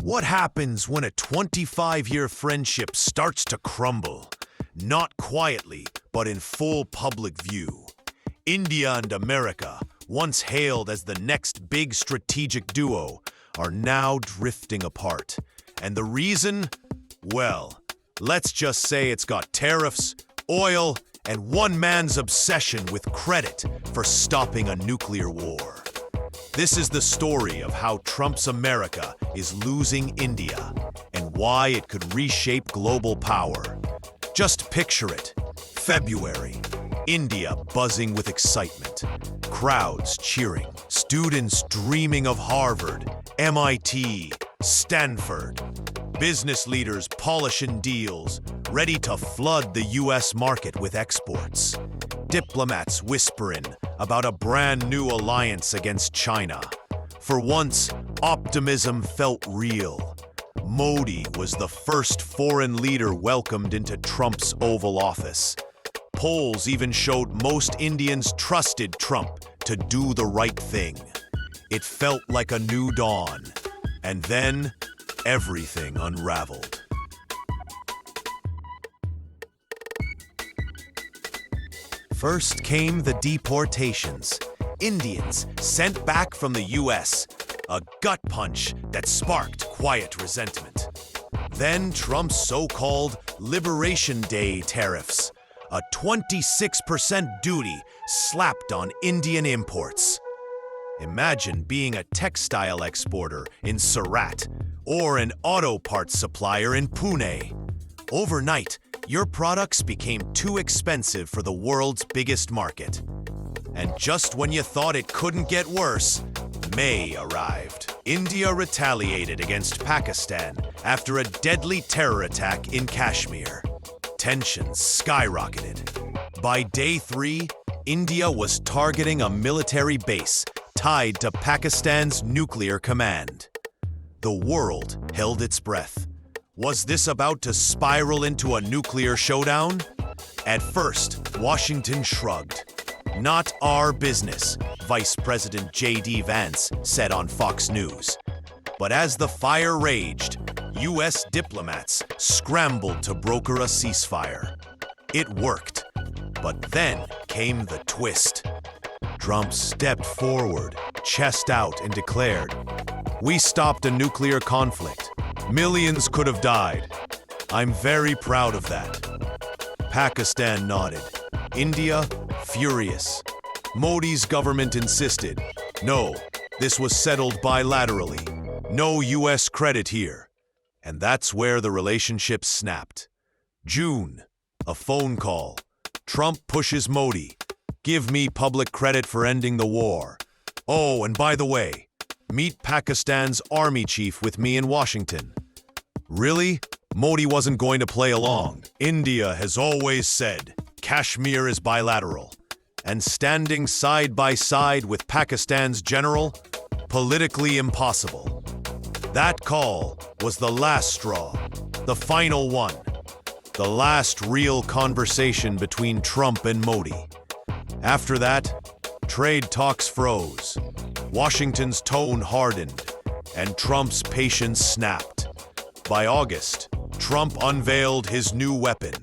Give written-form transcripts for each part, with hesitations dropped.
What happens when a 25-year friendship starts to crumble? Not quietly, but in full public view. India and America, once hailed as the next big strategic duo, are now drifting apart. And the reason? Well, let's just say it's got tariffs, oil, and one man's obsession with credit for stopping a nuclear war. This is the story of how Trump's America is losing India and why it could reshape global power. Just picture it. February. India buzzing with excitement. Crowds cheering. Students dreaming of Harvard, MIT, Stanford. Business leaders polishing deals, ready to flood the US market with exports. Diplomats whispering about a brand new alliance against China. For once, optimism felt real. Modi was the first foreign leader welcomed into Trump's Oval Office. Polls even showed most Indians trusted Trump to do the right thing. It felt like a new dawn. And then, everything unraveled. First came the deportations. Indians sent back from the US, a gut punch that sparked quiet resentment. Then Trump's so-called Liberation Day tariffs, a 26% duty slapped on Indian imports. Imagine being a textile exporter in Surat or an auto parts supplier in Pune. Overnight, your products became too expensive for the world's biggest market. And just when you thought it couldn't get worse, May arrived. India retaliated against Pakistan after a deadly terror attack in Kashmir. Tensions skyrocketed. By day 3, India was targeting a military base tied to Pakistan's nuclear command. The world held its breath. Was this about to spiral into a nuclear showdown? At first, Washington shrugged. Not our business, Vice President J.D. Vance said on Fox News. But as the fire raged, U.S. diplomats scrambled to broker a ceasefire. It worked. But then came the twist. Trump stepped forward, chest out, and declared, "We stopped a nuclear conflict. Millions could have died. I'm very proud of that." Pakistan nodded. India, furious. Modi's government insisted, no, this was settled bilaterally. No U.S. credit here. And that's where the relationship snapped. June, a phone call. Trump pushes Modi. "Give me public credit for ending the war. Oh, and by the way, meet Pakistan's army chief with me in Washington." Really? Modi wasn't going to play along. India has always said Kashmir is bilateral. And standing side by side with Pakistan's general, politically impossible. That call was the last straw, the final one. The last real conversation between Trump and Modi. After that, trade talks froze. Washington's tone hardened, and Trump's patience snapped. By August, Trump unveiled his new weapon,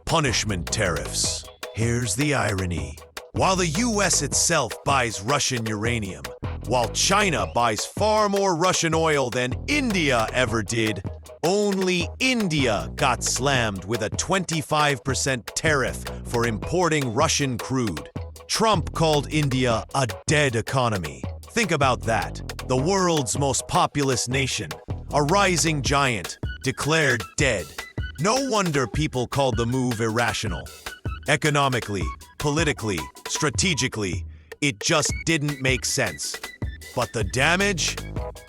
punishment tariffs. Here's the irony. While the US itself buys Russian uranium, while China buys far more Russian oil than India ever did, only India got slammed with a 25% tariff for importing Russian crude. Trump called India a dead economy. Think about that. The world's most populous nation, a rising giant, declared dead. No wonder people called the move irrational. Economically, politically, strategically, it just didn't make sense. But the damage?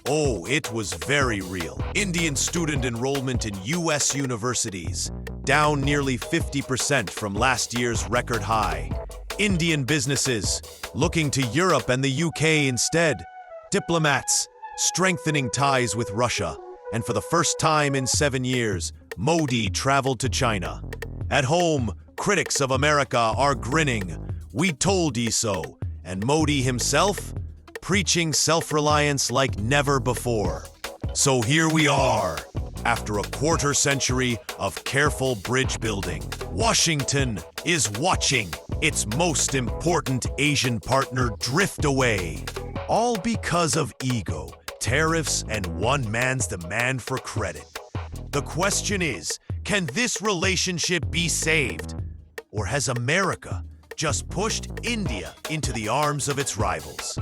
Oh, it was very real. Indian student enrollment in U.S. universities, down nearly 50% from last year's record high. Indian businesses, looking to Europe and the UK instead. Diplomats, strengthening ties with Russia. And for the first time in 7 years, Modi traveled to China. At home, critics of America are grinning. "We told ye so." And Modi himself? Preaching self-reliance like never before. So here we are, after a quarter century of careful bridge building. Washington is watching its most important Asian partner drift away. All because of ego, tariffs, and one man's demand for credit. The question is, can this relationship be saved? Or has America just pushed India into the arms of its rivals?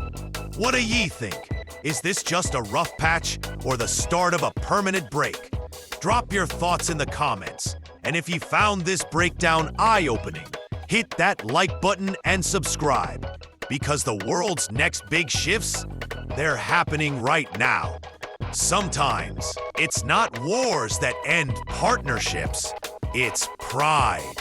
What do ye think? Is this just a rough patch or the start of a permanent break? Drop your thoughts in the comments. And if you found this breakdown eye-opening, hit that like button and subscribe. Because the world's next big shifts, they're happening right now. Sometimes it's not wars that end partnerships, it's pride.